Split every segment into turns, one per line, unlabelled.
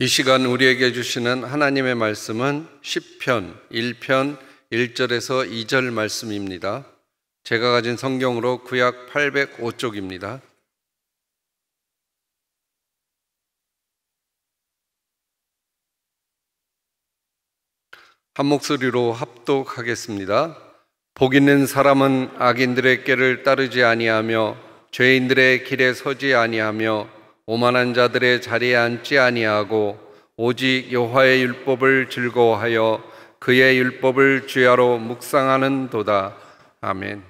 이 시간 우리에게 주시는 하나님의 말씀은 시편 1편 1절에서 2절 말씀입니다. 제가 가진 성경으로 구약 805쪽입니다. 한 목소리로 합독하겠습니다. 복 있는 사람은 악인들의 꾀를 따르지 아니하며 죄인들의 길에 서지 아니하며 오만한 자들의 자리에 앉지 아니하고 오직 여호와의 율법을 즐거워하여 그의 율법을 주야로 묵상하는 도다. 아멘.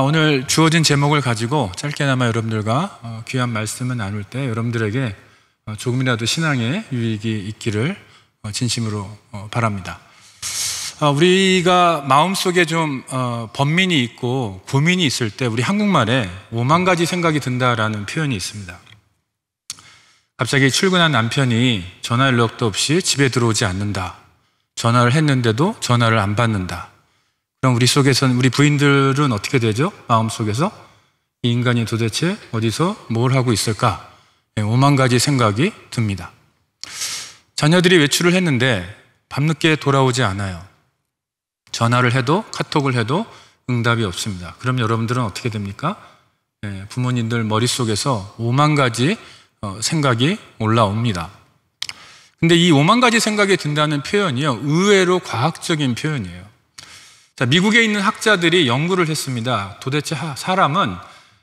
오늘 주어진 제목을 가지고 짧게나마 여러분들과 귀한 말씀을 나눌 때 여러분들에게 조금이라도 신앙의 유익이 있기를 진심으로 바랍니다. 우리가 마음속에 좀 번민이 있고 고민이 있을 때 우리 한국말에 5만 가지 생각이 든다라는 표현이 있습니다. 갑자기 출근한 남편이 전화 연락도 없이 집에 들어오지 않는다. 전화를 했는데도 전화를 안 받는다. 그럼 우리 속에서는, 우리 부인들은 어떻게 되죠? 마음속에서 이 인간이 도대체 어디서 뭘 하고 있을까? 5만 가지 생각이 듭니다. 자녀들이 외출을 했는데 밤늦게 돌아오지 않아요. 전화를 해도 카톡을 해도 응답이 없습니다. 그럼 여러분들은 어떻게 됩니까? 부모님들 머릿속에서 5만 가지 생각이 올라옵니다. 근데 이 5만 가지 생각이 든다는 표현이요, 의외로 과학적인 표현이에요. 자, 미국에 있는 학자들이 연구를 했습니다. 도대체 사람은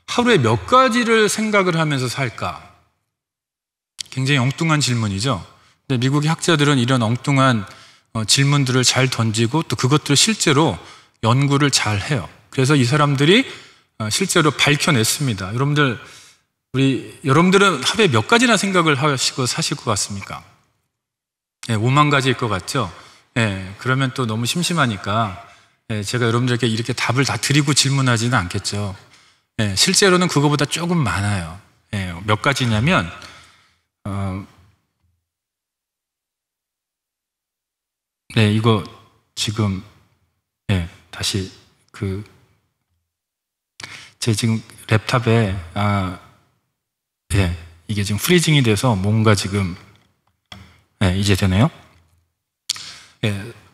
하루에 몇 가지를 생각을 하면서 살까? 굉장히 엉뚱한 질문이죠. 근데 미국의 학자들은 이런 엉뚱한 질문들을 잘 던지고 또 그것들을 실제로 연구를 잘 해요. 그래서 이 사람들이 실제로 밝혀냈습니다. 여러분들은 하루에 몇 가지나 생각을 하시고 사실 것 같습니까? 5만 가지일 것 같죠? 그러면 또 너무 심심하니까 제가 여러분들에게 이렇게 답을 다 드리고 질문하지는 않겠죠. 실제로는 그거보다 조금 많아요. 몇 가지냐면 이거 지금 다시 제 지금 랩탑에 이게 지금 프리징이 돼서 뭔가 지금 이제 되네요.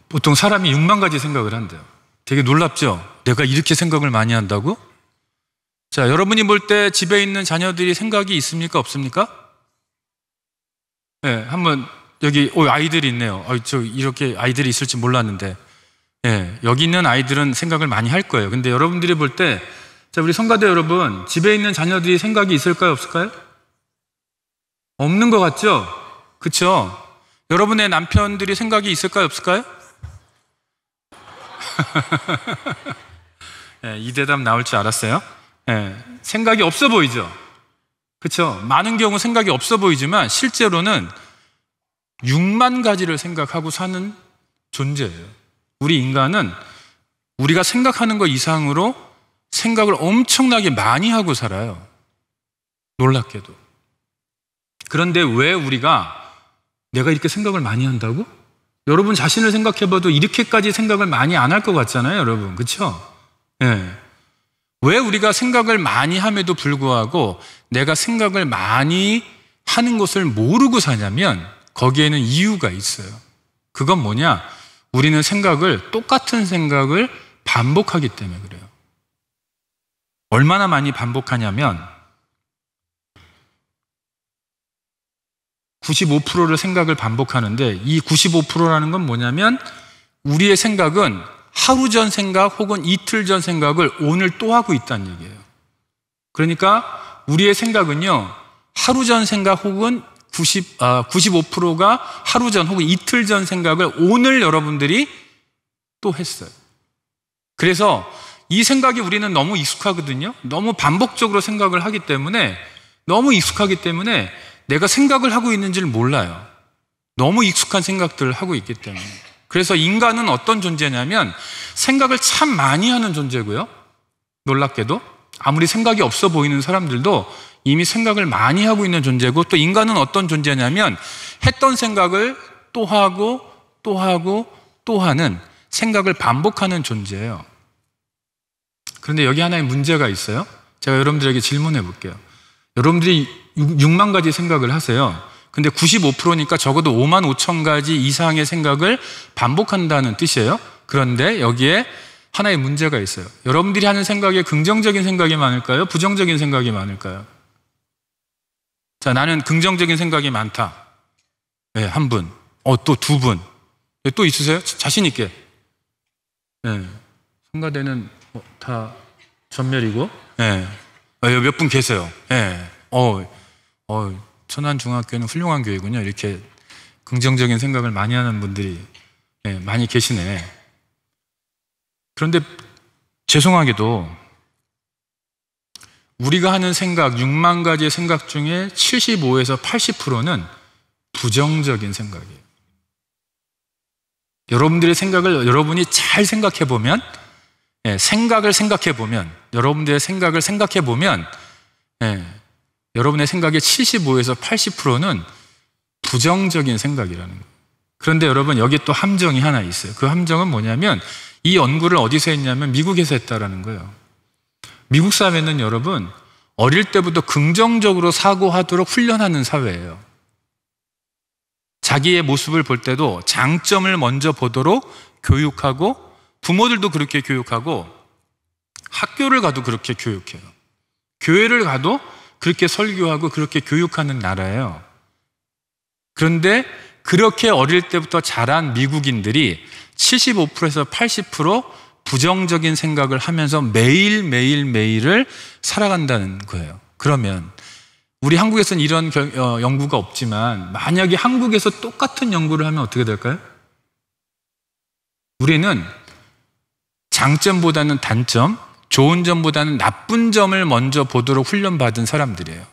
보통 사람이 6만 가지 생각을 한대요. 되게 놀랍죠? 내가 이렇게 생각을 많이 한다고? 자, 여러분이 볼 때 집에 있는 자녀들이 생각이 있습니까? 없습니까? 한번 여기 아이들이 있네요. 저 이렇게 아이들이 있을지 몰랐는데, 여기 있는 아이들은 생각을 많이 할 거예요. 근데 여러분들이 볼 때, 자, 우리 성가대 여러분, 집에 있는 자녀들이 생각이 있을까요, 없을까요? 없는 것 같죠? 그쵸? 여러분의 남편들이 생각이 있을까요, 없을까요? 이 대답 나올 줄 알았어요. 생각이 없어 보이죠? 그쵸? 많은 경우 생각이 없어 보이지만 실제로는 6만 가지를 생각하고 사는 존재예요. 우리 인간은 우리가 생각하는 것 이상으로 생각을 엄청나게 많이 하고 살아요. 놀랍게도. 그런데 왜 내가 이렇게 생각을 많이 한다고? 여러분 자신을 생각해봐도 이렇게까지 생각을 많이 안 할 것 같잖아요, 여러분. 그쵸? 왜 우리가 생각을 많이 함에도 불구하고 내가 생각을 많이 하는 것을 모르고 사냐면 거기에는 이유가 있어요. 그건 뭐냐? 우리는 똑같은 생각을 반복하기 때문에 그래요. 얼마나 많이 반복하냐면 95%를 생각을 반복하는데 이 95%라는 건 뭐냐면 우리의 생각은 하루 전 생각 혹은 이틀 전 생각을 오늘 또 하고 있다는 얘기예요. 그러니까 우리의 생각은요, 하루 전 생각 혹은 95%가 하루 전 혹은 이틀 전 생각을 오늘 여러분들이 또 했어요. 그래서 이 생각이 우리는 너무 익숙하거든요. 너무 반복적으로 생각을 하기 때문에, 너무 익숙하기 때문에 내가 생각을 하고 있는지를 몰라요. 너무 익숙한 생각들을 하고 있기 때문에. 그래서 인간은 어떤 존재냐면 생각을 참 많이 하는 존재고요. 놀랍게도 아무리 생각이 없어 보이는 사람들도 이미 생각을 많이 하고 있는 존재고, 또 인간은 어떤 존재냐면 했던 생각을 또 하고 또 하고 또 하는 생각을 반복하는 존재예요. 그런데 여기 하나의 문제가 있어요. 제가 여러분들에게 질문해 볼게요. 여러분들이 6만 가지 생각을 하세요. 근데 95%니까 적어도 5만 5천 가지 이상의 생각을 반복한다는 뜻이에요. 그런데 여기에 하나의 문제가 있어요. 여러분들이 하는 생각에 긍정적인 생각이 많을까요? 부정적인 생각이 많을까요? 자, 나는 긍정적인 생각이 많다. 네, 한 분. 또 두 분. 네, 또 있으세요? 자신 있게. 네. 성가대는 다 전멸이고. 네. 몇 분 계세요. 네. 천안중학교는 훌륭한 교회군요. 이렇게 긍정적인 생각을 많이 하는 분들이 많이 계시네. 그런데 죄송하게도 우리가 하는 생각, 6만 가지의 생각 중에 75에서 80%는 부정적인 생각이에요. 여러분들의 생각을 여러분이 잘 생각해 보면, 여러분들의 생각을 생각해 보면, 여러분의 생각의 75에서 80%는 부정적인 생각이라는 거예요. 그런데 여러분, 여기에 또 함정이 하나 있어요. 그 함정은 뭐냐면, 이 연구를 어디서 했냐면 미국에서 했다라는 거예요. 미국 사회는 여러분, 어릴 때부터 긍정적으로 사고하도록 훈련하는 사회예요. 자기의 모습을 볼 때도 장점을 먼저 보도록 교육하고, 부모들도 그렇게 교육하고, 학교를 가도 그렇게 교육해요. 교회를 가도 그렇게 설교하고 그렇게 교육하는 나라예요. 그런데 그렇게 어릴 때부터 자란 미국인들이 75%에서 80% 부정적인 생각을 하면서 매일을 살아간다는 거예요. 그러면 우리 한국에서는 이런 연구가 없지만 만약에 한국에서 똑같은 연구를 하면 어떻게 될까요? 우리는 장점보다는 단점, 좋은 점보다는 나쁜 점을 먼저 보도록 훈련받은 사람들이에요.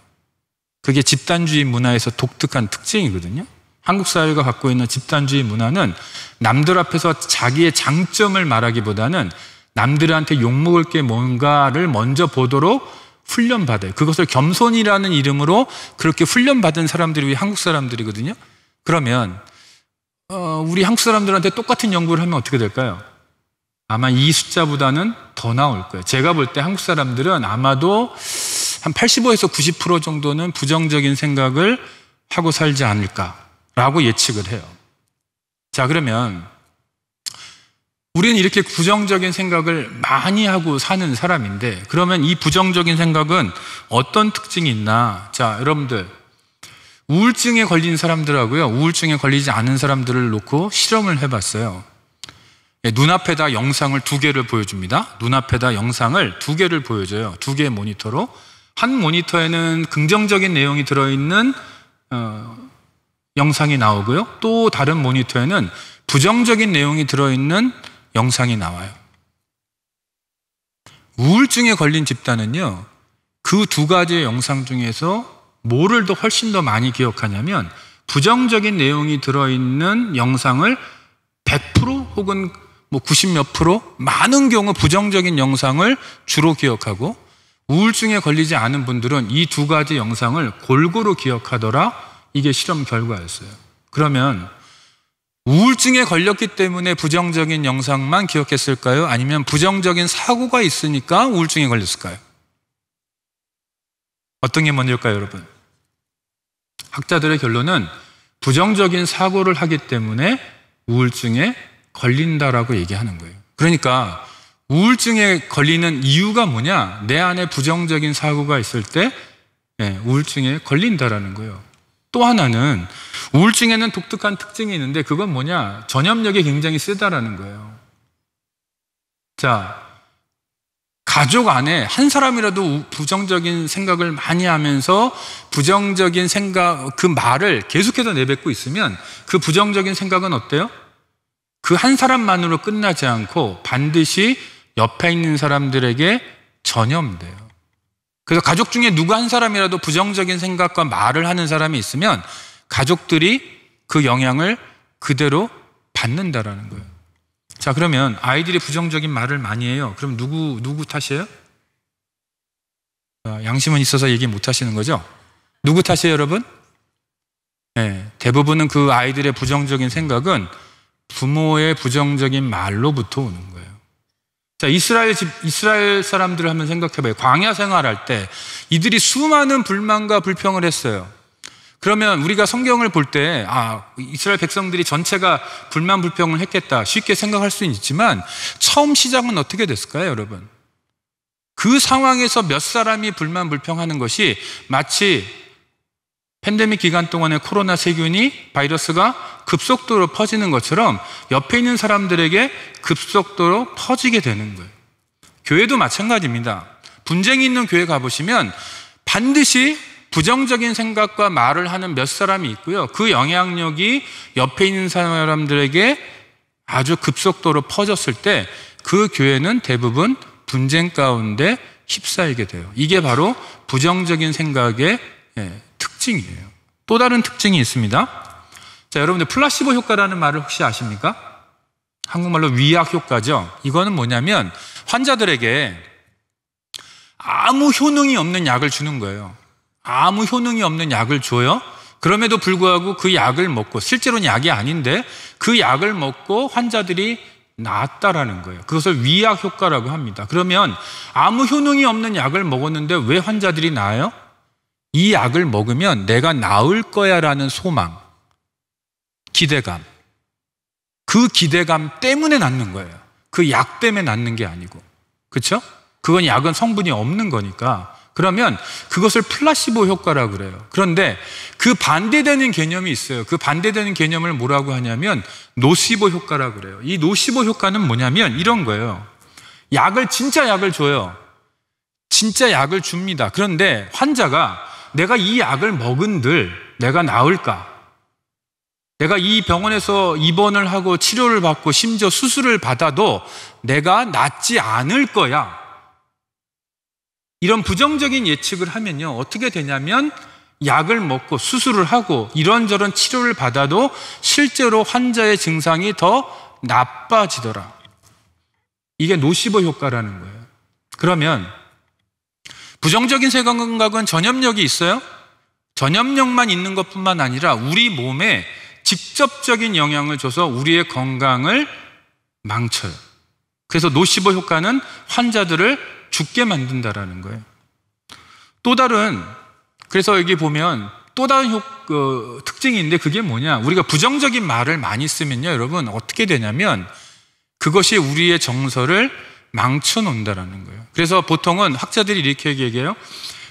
그게 집단주의 문화에서 독특한 특징이거든요. 한국 사회가 갖고 있는 집단주의 문화는 남들 앞에서 자기의 장점을 말하기보다는 남들한테 욕먹을 게 뭔가를 먼저 보도록 훈련받아요. 그것을 겸손이라는 이름으로 그렇게 훈련받은 사람들이 한국 사람들이거든요. 그러면 우리 한국 사람들한테 똑같은 연구를 하면 어떻게 될까요? 아마 이 숫자보다는 더 나올 거예요. 제가 볼 때 한국 사람들은 아마도 한 85에서 90% 정도는 부정적인 생각을 하고 살지 않을까라고 예측을 해요. 자, 그러면 우리는 이렇게 부정적인 생각을 많이 하고 사는 사람인데, 그러면 이 부정적인 생각은 어떤 특징이 있나? 자, 여러분들, 우울증에 걸린 사람들하고요, 우울증에 걸리지 않은 사람들을 놓고 실험을 해봤어요. 눈앞에다 영상을 2개를 보여줍니다. 눈앞에다 영상을 2개를 보여줘요. 2개의 모니터로. 한 모니터에는 긍정적인 내용이 들어있는 영상이 나오고요, 또 다른 모니터에는 부정적인 내용이 들어있는 영상이 나와요. 우울증에 걸린 집단은요, 그 2가지의 영상 중에서 뭐를 더 훨씬 더 많이 기억하냐면, 부정적인 내용이 들어있는 영상을 100% 혹은 90몇 %, 많은 경우 부정적인 영상을 주로 기억하고, 우울증에 걸리지 않은 분들은 이 2가지 영상을 골고루 기억하더라. 이게 실험 결과였어요. 그러면 우울증에 걸렸기 때문에 부정적인 영상만 기억했을까요? 아니면 부정적인 사고가 있으니까 우울증에 걸렸을까요? 어떤 게 먼저일까요, 여러분? 학자들의 결론은 부정적인 사고를 하기 때문에 우울증에 걸린다라고 얘기하는 거예요. 그러니까 우울증에 걸리는 이유가 뭐냐? 내 안에 부정적인 사고가 있을 때 우울증에 걸린다라는 거예요. 또 하나는 우울증에는 독특한 특징이 있는데, 그건 뭐냐? 전염력이 굉장히 세다라는 거예요. 자, 가족 안에 한 사람이라도 부정적인 생각을 많이 하면서 부정적인 생각, 그 말을 계속해서 내뱉고 있으면 그 부정적인 생각은 어때요? 그 한 사람만으로 끝나지 않고 반드시 옆에 있는 사람들에게 전염돼요. 그래서 가족 중에 누구 한 사람이라도 부정적인 생각과 말을 하는 사람이 있으면 가족들이 그 영향을 그대로 받는다라는 거예요. 자, 그러면 아이들이 부정적인 말을 많이 해요. 그럼 누구 탓이에요? 양심은 있어서 얘기 못 하시는 거죠? 누구 탓이에요, 여러분? 대부분은 그 아이들의 부정적인 생각은 부모의 부정적인 말로부터 오는 거예요. 자, 이스라엘 사람들을 한번 생각해봐요. 광야 생활할 때 이들이 수많은 불만과 불평을 했어요. 그러면 우리가 성경을 볼 때 이스라엘 백성들이 전체가 불만 불평을 했겠다 쉽게 생각할 수는 있지만 처음 시작은 어떻게 됐을까요, 여러분? 그 상황에서 몇 사람이 불만 불평하는 것이 마치 팬데믹 기간 동안에 코로나 세균이 바이러스가 급속도로 퍼지는 것처럼 옆에 있는 사람들에게 급속도로 퍼지게 되는 거예요. 교회도 마찬가지입니다. 분쟁이 있는 교회 가보시면 반드시 부정적인 생각과 말을 하는 몇 사람이 있고요. 그 영향력이 옆에 있는 사람들에게 아주 급속도로 퍼졌을 때 그 교회는 대부분 분쟁 가운데 휩싸이게 돼요. 이게 바로 부정적인 생각의 특징이에요. 또 다른 특징이 있습니다. 자, 여러분들 플라시보 효과라는 말을 혹시 아십니까? 한국말로 위약 효과죠. 이거는 뭐냐면 환자들에게 아무 효능이 없는 약을 주는 거예요. 아무 효능이 없는 약을 줘요. 그럼에도 불구하고 그 약을 먹고, 실제로는 약이 아닌데 그 약을 먹고 환자들이 나았다라는 거예요. 그것을 위약 효과라고 합니다. 그러면 아무 효능이 없는 약을 먹었는데 왜 환자들이 나아요? 이 약을 먹으면 내가 나을 거야 라는 소망, 기대감, 그 기대감 때문에 낫는 거예요. 그 약 때문에 낫는 게 아니고. 그렇죠? 그건 약은 성분이 없는 거니까. 그러면 그것을 플라시보 효과라고 그래요. 그런데 그 반대되는 개념이 있어요. 그 반대되는 개념을 뭐라고 하냐면 노시보 효과라고 그래요. 이 노시보 효과는 뭐냐면 이런 거예요. 진짜 약을 줘요. 진짜 약을 줍니다. 그런데 환자가 내가 이 약을 먹은들 내가 나을까? 내가 이 병원에서 입원을 하고 치료를 받고 심지어 수술을 받아도 내가 낫지 않을 거야. 이런 부정적인 예측을 하면요, 어떻게 되냐면 약을 먹고 수술을 하고 이런저런 치료를 받아도 실제로 환자의 증상이 더 나빠지더라. 이게 노시보 효과라는 거예요. 그러면 부정적인 생각은 전염력이 있어요? 전염력만 있는 것뿐만 아니라 우리 몸에 직접적인 영향을 줘서 우리의 건강을 망쳐요. 그래서 노시보 효과는 환자들을 죽게 만든다라는 거예요. 그래서 여기 보면 또 다른 특징이 있는데 그게 뭐냐? 우리가 부정적인 말을 많이 쓰면요, 여러분 어떻게 되냐면 그것이 우리의 정서를 망쳐놓는다라는 거예요. 그래서 보통은 학자들이 이렇게 얘기해요.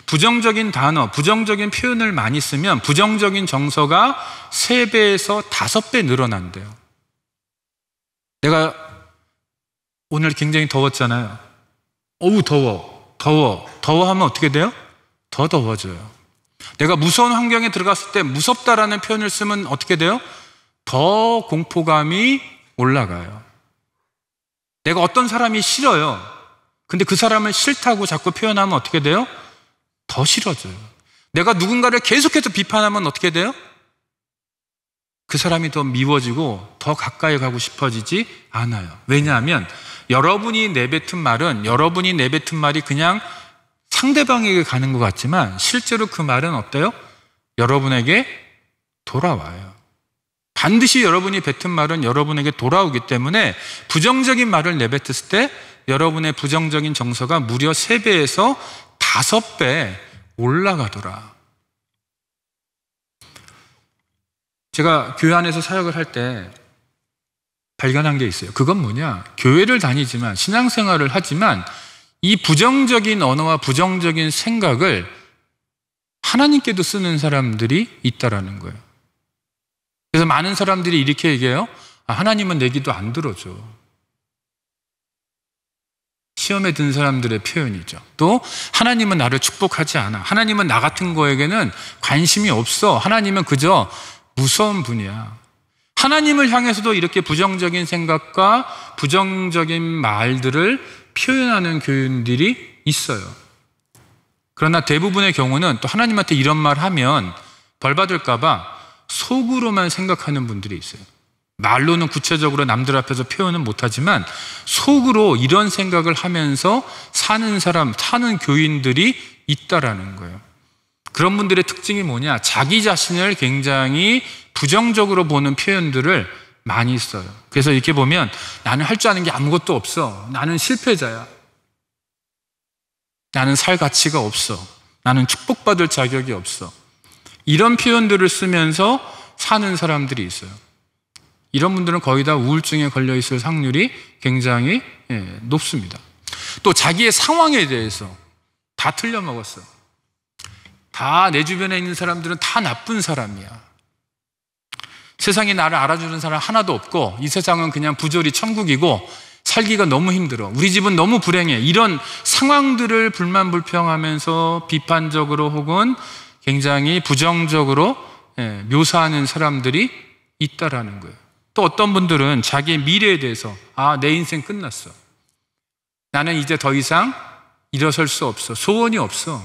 부정적인 단어, 부정적인 표현을 많이 쓰면 부정적인 정서가 3배에서 5배 늘어난대요. 내가 오늘 굉장히 더웠잖아요. 어우 더워 하면 어떻게 돼요? 더 더워져요. 내가 무서운 환경에 들어갔을 때 무섭다라는 표현을 쓰면 어떻게 돼요? 더 공포감이 올라가요. 내가 어떤 사람이 싫어요. 근데 그 사람을 싫다고 자꾸 표현하면 어떻게 돼요? 더 싫어져요. 내가 누군가를 계속해서 비판하면 어떻게 돼요? 그 사람이 더 미워지고 더 가까이 가고 싶어지지 않아요. 왜냐하면 여러분이 내뱉은 말이 그냥 상대방에게 가는 것 같지만 실제로 그 말은 어때요? 여러분에게 돌아와요. 반드시 여러분이 뱉은 말은 여러분에게 돌아오기 때문에 부정적인 말을 내뱉었을 때 여러분의 부정적인 정서가 무려 3배에서 5배 올라가더라. 제가 교회 안에서 사역을 할 때 발견한 게 있어요. 그건 뭐냐? 교회를 다니지만 신앙생활을 하지만 이 부정적인 언어와 부정적인 생각을 하나님께도 쓰는 사람들이 있다라는 거예요. 그래서 많은 사람들이 이렇게 얘기해요. 하나님은 내 기도 안 들어줘. 시험에 든 사람들의 표현이죠. 또 하나님은 나를 축복하지 않아. 하나님은 나 같은 거에게는 관심이 없어. 하나님은 그저 무서운 분이야. 하나님을 향해서도 이렇게 부정적인 생각과 부정적인 말들을 표현하는 교인들이 있어요. 그러나 대부분의 경우는 또 하나님한테 이런 말 하면 벌 받을까 봐 속으로만 생각하는 분들이 있어요. 말로는 구체적으로 남들 앞에서 표현은 못하지만 속으로 이런 생각을 하면서 사는 교인들이 있다라는 거예요. 그런 분들의 특징이 뭐냐? 자기 자신을 굉장히 부정적으로 보는 표현들을 많이 써요. 그래서 이렇게 보면 나는 할 줄 아는 게 아무것도 없어. 나는 실패자야. 나는 살 가치가 없어. 나는 축복받을 자격이 없어. 이런 표현들을 쓰면서 사는 사람들이 있어요. 이런 분들은 거의 다 우울증에 걸려 있을 확률이 굉장히 높습니다. 또 자기의 상황에 대해서 다 틀려먹었어요. 다 내 주변에 있는 사람들은 다 나쁜 사람이야. 세상에 나를 알아주는 사람 하나도 없고 이 세상은 그냥 부조리 천국이고 살기가 너무 힘들어. 우리 집은 너무 불행해. 이런 상황들을 불만불평하면서 비판적으로 혹은 굉장히 부정적으로 묘사하는 사람들이 있다라는 거예요. 또 어떤 분들은 자기의 미래에 대해서 내 인생 끝났어. 나는 이제 더 이상 일어설 수 없어. 소원이 없어.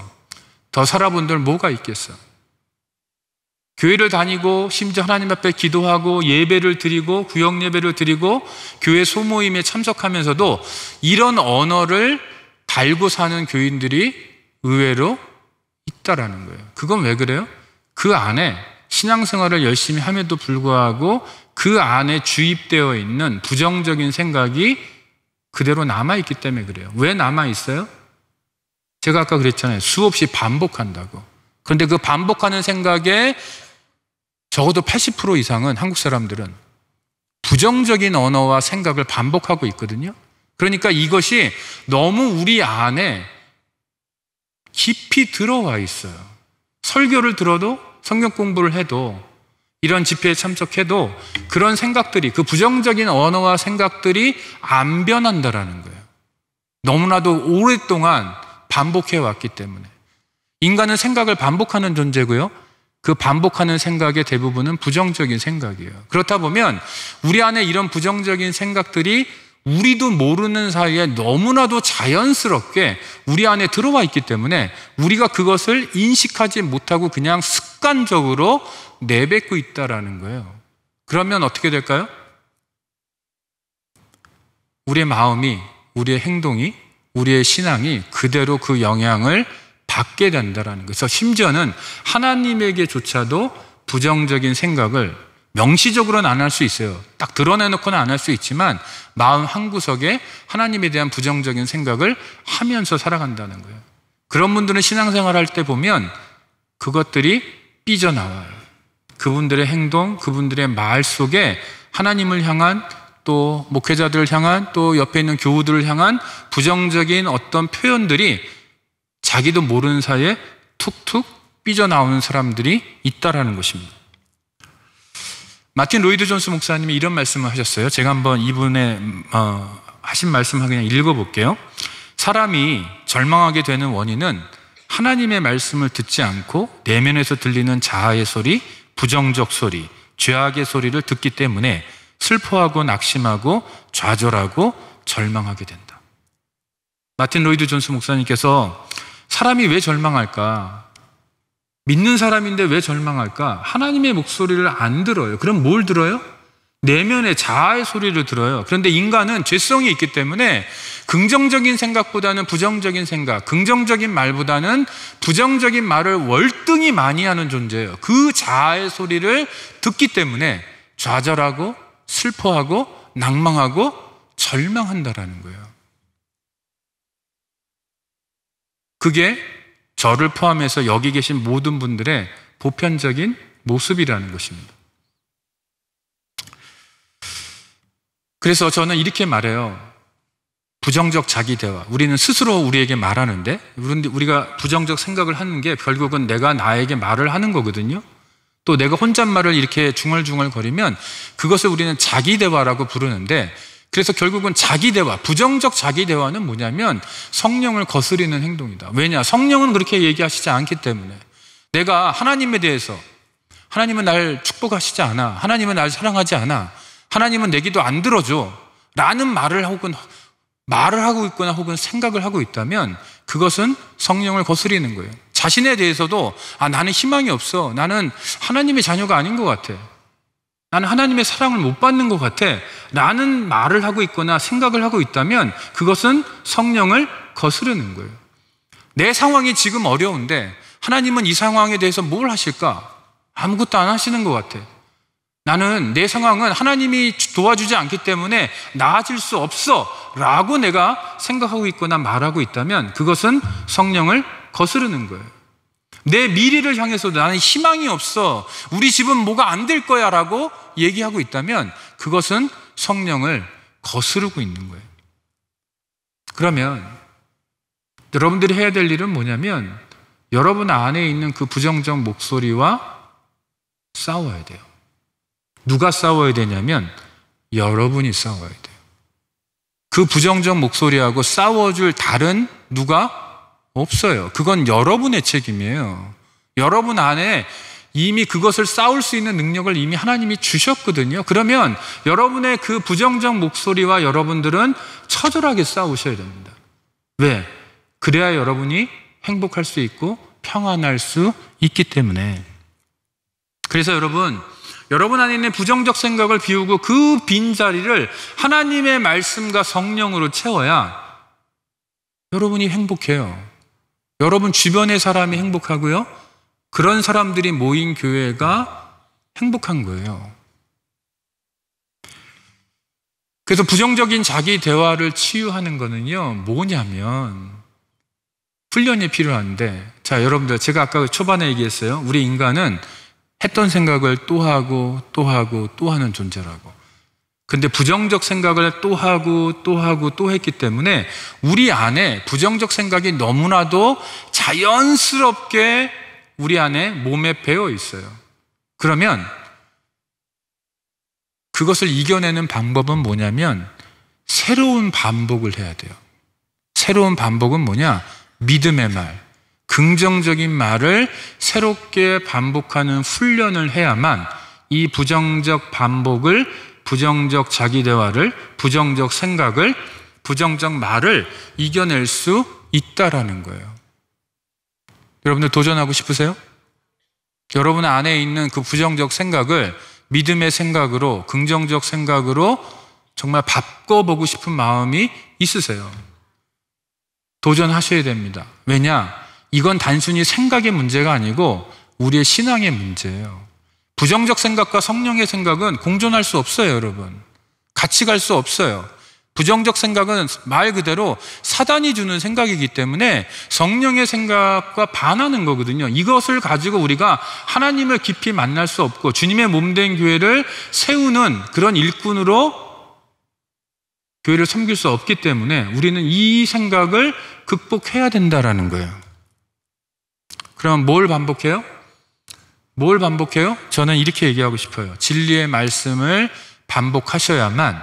더 살아본들 뭐가 있겠어. 교회를 다니고 심지어 하나님 앞에 기도하고 예배를 드리고 구역 예배를 드리고 교회 소모임에 참석하면서도 이런 언어를 달고 사는 교인들이 의외로 있다라는 거예요. 그건 왜 그래요? 그 안에 신앙생활을 열심히 함에도 불구하고 그 안에 주입되어 있는 부정적인 생각이 그대로 남아있기 때문에 그래요. 왜 남아있어요? 제가 아까 그랬잖아요. 수없이 반복한다고. 그런데 그 반복하는 생각에 적어도 80% 이상은 한국 사람들은 부정적인 언어와 생각을 반복하고 있거든요. 그러니까 이것이 너무 우리 안에 깊이 들어와 있어요. 설교를 들어도 성경 공부를 해도 이런 집회에 참석해도 그런 생각들이, 그 부정적인 언어와 생각들이 안 변한다라는 거예요. 너무나도 오랫동안 반복해 왔기 때문에. 인간은 생각을 반복하는 존재고요. 그 반복하는 생각의 대부분은 부정적인 생각이에요. 그렇다 보면 우리 안에 이런 부정적인 생각들이 우리도 모르는 사이에 너무나도 자연스럽게 우리 안에 들어와 있기 때문에 우리가 그것을 인식하지 못하고 그냥 습관적으로 내뱉고 있다라는 거예요. 그러면 어떻게 될까요? 우리의 마음이, 우리의 행동이, 우리의 신앙이 그대로 그 영향을 받게 된다라는 거예요. 그래서 심지어는 하나님에게조차도 부정적인 생각을 명시적으로는 안 할 수 있어요. 딱 드러내놓고는 안 할 수 있지만 마음 한구석에 하나님에 대한 부정적인 생각을 하면서 살아간다는 거예요. 그런 분들은 신앙생활 할 때 보면 그것들이 삐져나와요. 그분들의 행동, 그분들의 말 속에 하나님을 향한, 또 목회자들을 향한, 또 옆에 있는 교우들을 향한 부정적인 어떤 표현들이 자기도 모르는 사이에 툭툭 삐져나오는 사람들이 있다라는 것입니다. 마틴 로이드 존스 목사님이 이런 말씀을 하셨어요. 제가 한번 이분의 하신 말씀을 그냥 읽어볼게요. 사람이 절망하게 되는 원인은 하나님의 말씀을 듣지 않고 내면에서 들리는 자아의 소리, 부정적 소리, 죄악의 소리를 듣기 때문에 슬퍼하고 낙심하고 좌절하고 절망하게 된다. 마틴 로이드 존스 목사님께서 사람이 왜 절망할까? 믿는 사람인데 왜 절망할까? 하나님의 목소리를 안 들어요. 그럼 뭘 들어요? 내면의 자아의 소리를 들어요. 그런데 인간은 죄성이 있기 때문에 긍정적인 생각보다는 부정적인 생각, 긍정적인 말보다는 부정적인 말을 월등히 많이 하는 존재예요. 그 자아의 소리를 듣기 때문에 좌절하고 슬퍼하고 낭망하고 절망한다라는 거예요. 그게 저를 포함해서 여기 계신 모든 분들의 보편적인 모습이라는 것입니다. 그래서 저는 이렇게 말해요. 부정적 자기 대화. 우리는 스스로 우리에게 말하는데, 우리가 부정적 생각을 하는 게 결국은 내가 나에게 말을 하는 거거든요. 또 내가 혼잣말을 이렇게 중얼중얼 거리면 그것을 우리는 자기 대화라고 부르는데, 그래서 결국은 자기 대화, 부정적 자기 대화는 뭐냐면 성령을 거스리는 행동이다. 왜냐? 성령은 그렇게 얘기하시지 않기 때문에. 내가 하나님에 대해서, 하나님은 날 축복하시지 않아, 하나님은 날 사랑하지 않아, 하나님은 내 기도 안 들어줘 라는 말을 하고 있거나 혹은 생각을 하고 있다면 그것은 성령을 거스리는 거예요. 자신에 대해서도 나는 희망이 없어, 나는 하나님의 자녀가 아닌 것 같아, 나는 하나님의 사랑을 못 받는 것 같아 라는 말을 하고 있거나 생각을 하고 있다면 그것은 성령을 거스르는 거예요. 내 상황이 지금 어려운데 하나님은 이 상황에 대해서 뭘 하실까? 아무것도 안 하시는 것 같아. 나는 내 상황은 하나님이 도와주지 않기 때문에 나아질 수 없어 라고 내가 생각하고 있거나 말하고 있다면 그것은 성령을 거스르는 거예요. 내 미래를 향해서도 나는 희망이 없어, 우리 집은 뭐가 안 될 거야 라고 얘기하고 있다면 그것은 성령을 거스르고 있는 거예요. 그러면 여러분들이 해야 될 일은 뭐냐면 여러분 안에 있는 그 부정적 목소리와 싸워야 돼요. 누가 싸워야 되냐면 여러분이 싸워야 돼요. 그 부정적 목소리하고 싸워줄 다른 누가 없어요. 그건 여러분의 책임이에요. 여러분 안에 이미 그것을 싸울 수 있는 능력을 이미 하나님이 주셨거든요. 그러면 여러분의 그 부정적 목소리와 여러분들은 처절하게 싸우셔야 됩니다. 왜? 그래야 여러분이 행복할 수 있고 평안할 수 있기 때문에. 그래서 여러분 안에 있는 부정적 생각을 비우고 그 빈자리를 하나님의 말씀과 성령으로 채워야 여러분이 행복해요. 여러분 주변의 사람이 행복하고요, 그런 사람들이 모인 교회가 행복한 거예요. 그래서 부정적인 자기 대화를 치유하는 거는요, 뭐냐면 훈련이 필요한데, 자, 여러분들, 제가 아까 초반에 얘기했어요. 우리 인간은 했던 생각을 또 하고 또 하고 또 하는 존재라고. 근데 부정적 생각을 또 하고 또 하고 또 했기 때문에 우리 안에 부정적 생각이 너무나도 자연스럽게 우리 안에 몸에 배어 있어요. 그러면 그것을 이겨내는 방법은 뭐냐면 새로운 반복을 해야 돼요. 새로운 반복은 뭐냐? 믿음의 말, 긍정적인 말을 새롭게 반복하는 훈련을 해야만 이 부정적 반복을, 부정적 자기 대화를, 부정적 생각을, 부정적 말을 이겨낼 수 있다라는 거예요. 여러분들 도전하고 싶으세요? 여러분 안에 있는 그 부정적 생각을 믿음의 생각으로, 긍정적 생각으로 정말 바꿔보고 싶은 마음이 있으세요? 도전하셔야 됩니다. 왜냐? 이건 단순히 생각의 문제가 아니고 우리의 신앙의 문제예요. 부정적 생각과 성령의 생각은 공존할 수 없어요, 여러분. 같이 갈 수 없어요. 부정적 생각은 말 그대로 사단이 주는 생각이기 때문에 성령의 생각과 반하는 거거든요. 이것을 가지고 우리가 하나님을 깊이 만날 수 없고 주님의 몸된 교회를 세우는 그런 일꾼으로 교회를 섬길 수 없기 때문에 우리는 이 생각을 극복해야 된다라는 거예요. 그럼 뭘 반복해요? 뭘 반복해요? 저는 이렇게 얘기하고 싶어요. 진리의 말씀을 반복하셔야만,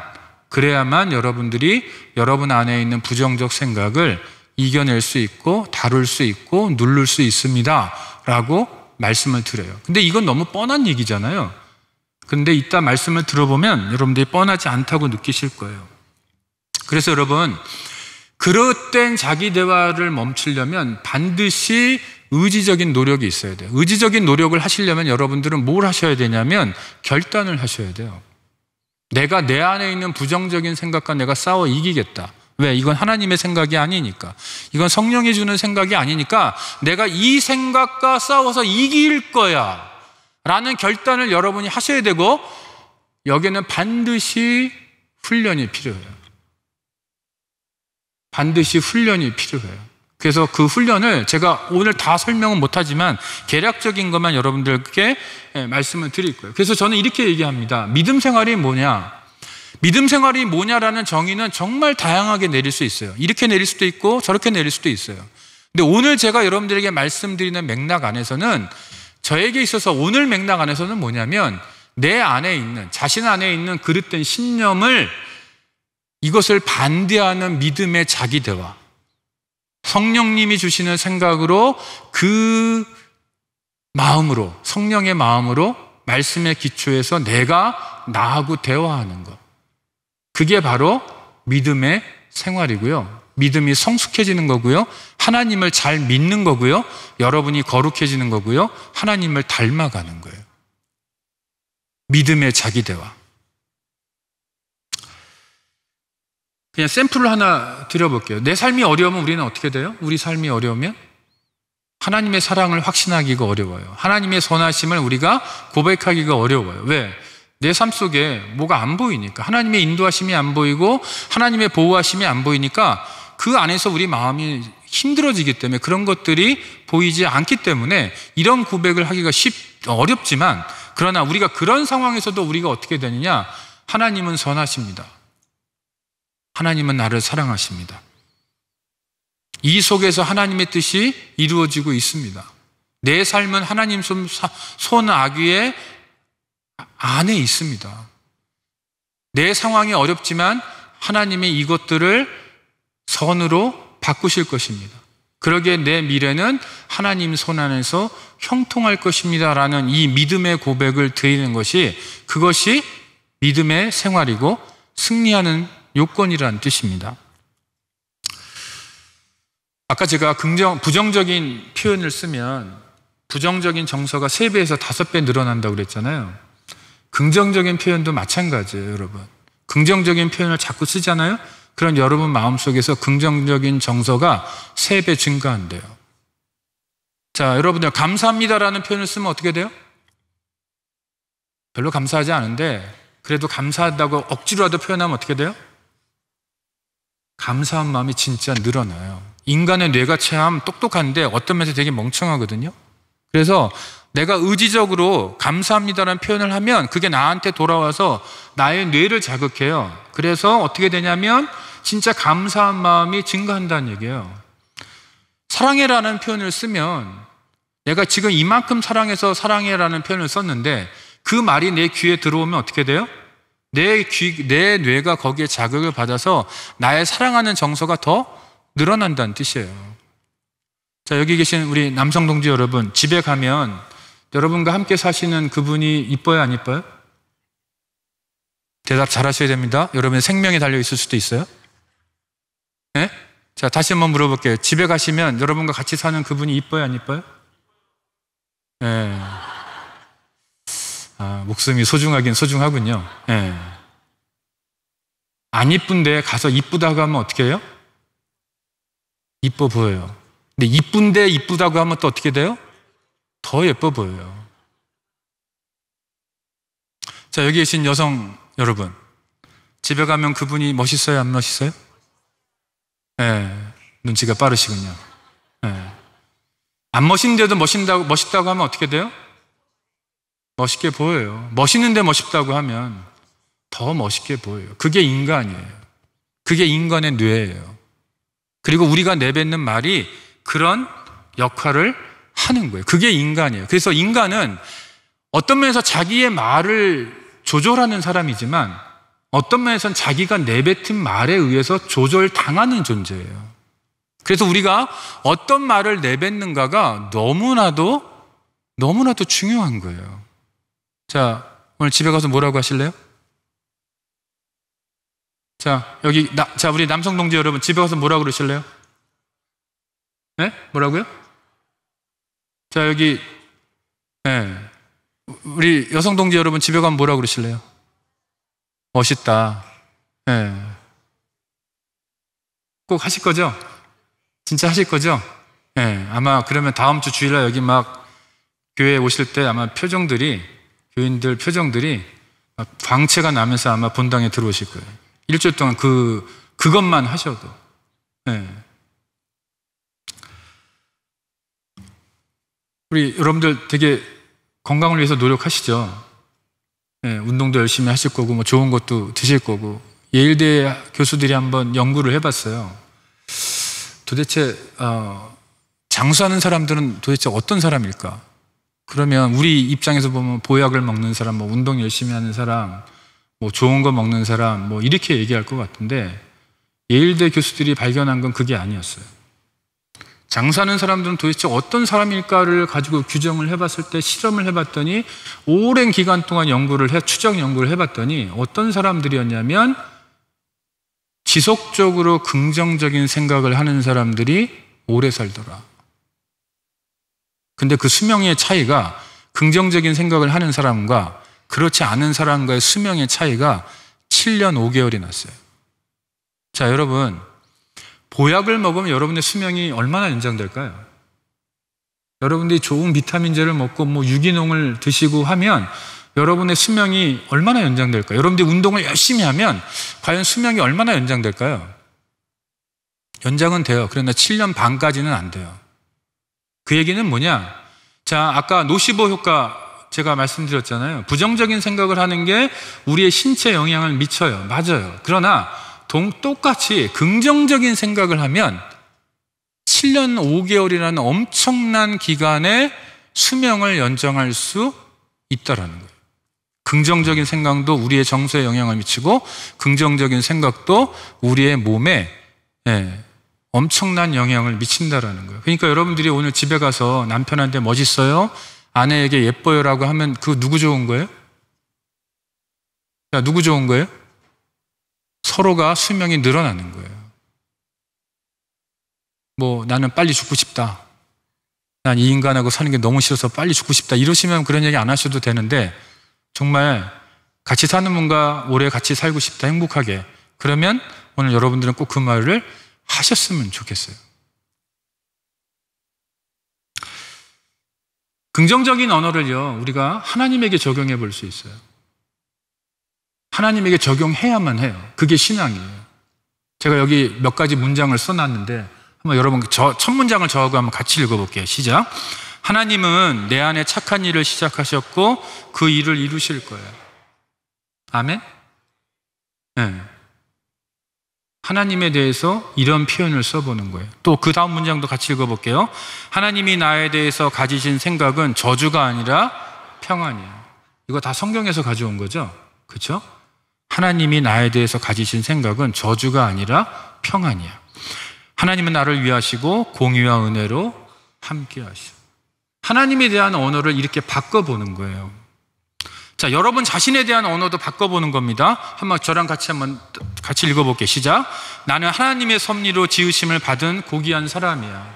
그래야만 여러분들이 여러분 안에 있는 부정적 생각을 이겨낼 수 있고 다룰 수 있고 누를 수 있습니다 라고 말씀을 드려요. 근데 이건 너무 뻔한 얘기잖아요. 근데 이따 말씀을 들어보면 여러분들이 뻔하지 않다고 느끼실 거예요. 그래서 여러분, 그릇된 자기 대화를 멈추려면 반드시 의지적인 노력이 있어야 돼요. 의지적인 노력을 하시려면 여러분들은 뭘 하셔야 되냐면 결단을 하셔야 돼요. 내가 내 안에 있는 부정적인 생각과 내가 싸워 이기겠다. 왜? 이건 하나님의 생각이 아니니까. 이건 성령이 주는 생각이 아니니까 내가 이 생각과 싸워서 이길 거야 라는 결단을 여러분이 하셔야 되고, 여기에는 반드시 훈련이 필요해요. 반드시 훈련이 필요해요. 그래서 그 훈련을 제가 오늘 다 설명은 못하지만 개략적인 것만 여러분들께 말씀을 드릴 거예요. 그래서 저는 이렇게 얘기합니다. 믿음 생활이 뭐냐? 믿음 생활이 뭐냐라는 정의는 정말 다양하게 내릴 수 있어요. 이렇게 내릴 수도 있고 저렇게 내릴 수도 있어요. 근데 오늘 제가 여러분들에게 말씀드리는 맥락 안에서는, 저에게 있어서 오늘 맥락 안에서는 뭐냐면 내 안에 있는, 자신 안에 있는 그릇된 신념을, 이것을 반대하는 믿음의 자기 대화, 성령님이 주시는 생각으로, 그 마음으로, 성령의 마음으로 말씀의 기초에서 내가 나하고 대화하는 것, 그게 바로 믿음의 생활이고요. 믿음이 성숙해지는 거고요. 하나님을 잘 믿는 거고요. 여러분이 거룩해지는 거고요. 하나님을 닮아가는 거예요. 믿음의 자기 대화. 그냥 샘플을 하나 드려볼게요. 내 삶이 어려우면 우리는 어떻게 돼요? 우리 삶이 어려우면 하나님의 사랑을 확신하기가 어려워요. 하나님의 선하심을 우리가 고백하기가 어려워요. 왜? 내 삶 속에 뭐가 안 보이니까. 하나님의 인도하심이 안 보이고 하나님의 보호하심이 안 보이니까 그 안에서 우리 마음이 힘들어지기 때문에, 그런 것들이 보이지 않기 때문에 이런 고백을 하기가 어렵지만, 그러나 우리가 그런 상황에서도 우리가 어떻게 되느냐? 하나님은 선하십니다. 하나님은 나를 사랑하십니다. 이 속에서 하나님의 뜻이 이루어지고 있습니다. 내 삶은 하나님 손 아귀의 안에 있습니다. 내 상황이 어렵지만 하나님이 이것들을 선으로 바꾸실 것입니다. 그러기에 내 미래는 하나님 손 안에서 형통할 것입니다 라는 이 믿음의 고백을 드리는 것이, 그것이 믿음의 생활이고 승리하는 요건이라는 뜻입니다. 아까 제가 부정적인 표현을 쓰면 부정적인 정서가 3배에서 5배 늘어난다고 그랬잖아요. 긍정적인 표현도 마찬가지예요, 여러분. 긍정적인 표현을 자꾸 쓰잖아요. 그런 여러분 마음속에서 긍정적인 정서가 3배 증가한대요. 자, 여러분들 감사합니다라는 표현을 쓰면 어떻게 돼요? 별로 감사하지 않은데 그래도 감사하다고 억지로라도 표현하면 어떻게 돼요? 감사한 마음이 진짜 늘어나요. 인간의 뇌가 참 똑똑한데 어떤 면에서 되게 멍청하거든요. 그래서 내가 의지적으로 감사합니다라는 표현을 하면 그게 나한테 돌아와서 나의 뇌를 자극해요. 그래서 어떻게 되냐면 진짜 감사한 마음이 증가한다는 얘기예요. 사랑해라는 표현을 쓰면, 내가 지금 이만큼 사랑해서 사랑해라는 표현을 썼는데 그 말이 내 귀에 들어오면 어떻게 돼요? 내 뇌가 거기에 자극을 받아서 나의 사랑하는 정서가 더 늘어난다는 뜻이에요. 자, 여기 계신 우리 남성 동지 여러분, 집에 가면 여러분과 함께 사시는 그분이 이뻐요, 안 이뻐요? 대답 잘 하셔야 됩니다. 여러분의 생명이 달려 있을 수도 있어요. 네? 자, 다시 한번 물어볼게요. 집에 가시면 여러분과 같이 사는 그분이 이뻐요, 안 이뻐요? 네. 목숨이 소중하긴 소중하군요. 네. 안 이쁜데 가서 이쁘다고 하면 어떻게 해요? 이뻐 보여요. 근데 이쁜데 이쁘다고 하면 또 어떻게 돼요? 더 예뻐 보여요. 자, 여기 계신 여성 여러분, 집에 가면 그분이 멋있어요, 안 멋있어요? 네, 눈치가 빠르시군요. 네. 안 멋있는데도 멋있다고 하면 어떻게 돼요? 멋있게 보여요. 멋있는데 멋있다고 하면 더 멋있게 보여요. 그게 인간이에요. 그게 인간의 뇌예요. 그리고 우리가 내뱉는 말이 그런 역할을 하는 거예요. 그게 인간이에요. 그래서 인간은 어떤 면에서 자기의 말을 조절하는 사람이지만 어떤 면에서는 자기가 내뱉은 말에 의해서 조절당하는 존재예요. 그래서 우리가 어떤 말을 내뱉는가가 너무나도 중요한 거예요. 자, 오늘 집에 가서 뭐라고 하실래요? 자, 우리 남성 동지 여러분, 집에 가서 뭐라고 그러실래요? 네? 뭐라고요? 자, 여기, 네. 우리 여성 동지 여러분, 집에 가면 뭐라고 그러실래요? 멋있다. 네. 꼭 하실 거죠? 진짜 하실 거죠? 네. 아마 그러면 다음 주 주일날 여기 막 교회에 오실 때 아마 교인들 표정들이 막 광채가 나면서 아마 본당에 들어오실 거예요. 일주일 동안 그것만 하셔도. 네. 우리 여러분들 되게 건강을 위해서 노력하시죠? 네, 운동도 열심히 하실 거고, 뭐 좋은 것도 드실 거고. 예일대 교수들이 한번 연구를 해봤어요. 도대체 장수하는 사람들은 도대체 어떤 사람일까? 그러면 우리 입장에서 보면 보약을 먹는 사람, 뭐 운동 열심히 하는 사람, 뭐 좋은 거 먹는 사람, 뭐 이렇게 얘기할 것 같은데 예일대 교수들이 발견한 건 그게 아니었어요. 장사하는 사람들은 도대체 어떤 사람일까를 가지고 규정을 해봤을 때, 실험을 해봤더니 오랜 기간 동안 추적 연구를 해봤더니 어떤 사람들이었냐면 지속적으로 긍정적인 생각을 하는 사람들이 오래 살더라. 근데 그 수명의 차이가, 긍정적인 생각을 하는 사람과 그렇지 않은 사람과의 수명의 차이가 7년 5개월이 났어요. 자, 여러분, 보약을 먹으면 여러분의 수명이 얼마나 연장될까요? 여러분들이 좋은 비타민제를 먹고 뭐 유기농을 드시고 하면 여러분의 수명이 얼마나 연장될까요? 여러분들이 운동을 열심히 하면 과연 수명이 얼마나 연장될까요? 연장은 돼요. 그러나 7년 반까지는 안 돼요. 그 얘기는 뭐냐? 자, 아까 노시보 효과 제가 말씀드렸잖아요. 부정적인 생각을 하는 게 우리의 신체에 영향을 미쳐요. 맞아요. 그러나 똑같이 긍정적인 생각을 하면 7년 5개월이라는 엄청난 기간의 수명을 연장할 수 있다라는 거예요. 긍정적인 생각도 우리의 정서에 영향을 미치고 긍정적인 생각도 우리의 몸에 엄청난 영향을 미친다라는 거예요. 그러니까 여러분들이 오늘 집에 가서 남편한테 멋있어요? 아내에게 예뻐요라고 하면 그 누구 좋은 거예요? 야, 누구 좋은 거예요? 서로가 수명이 늘어나는 거예요. 뭐 나는 빨리 죽고 싶다. 난 이 인간하고 사는 게 너무 싫어서 빨리 죽고 싶다. 이러시면 그런 얘기 안 하셔도 되는데 정말 같이 사는 분과 오래 같이 살고 싶다. 행복하게. 그러면 오늘 여러분들은 꼭 그 말을 하셨으면 좋겠어요. 긍정적인 언어를요, 우리가 하나님에게 적용해 볼 수 있어요. 하나님에게 적용해야만 해요. 그게 신앙이에요. 제가 여기 몇 가지 문장을 써놨는데 한번 여러분 첫 문장을 저하고 한번 같이 읽어볼게요. 시작. 하나님은 내 안에 착한 일을 시작하셨고 그 일을 이루실 거예요. 아멘? 네. 하나님에 대해서 이런 표현을 써보는 거예요. 또 그 다음 문장도 같이 읽어볼게요. 하나님이 나에 대해서 가지신 생각은 저주가 아니라 평안이에요. 이거 다 성경에서 가져온 거죠? 그렇죠? 하나님이 나에 대해서 가지신 생각은 저주가 아니라 평안이야. 하나님은 나를 위하시고 공의와 은혜로 함께 하시오. 하나님에 대한 언어를 이렇게 바꿔보는 거예요. 자, 여러분 자신에 대한 언어도 바꿔보는 겁니다. 한번 저랑 같이 읽어볼게요. 시작. 나는 하나님의 섭리로 지으심을 받은 고귀한 사람이야.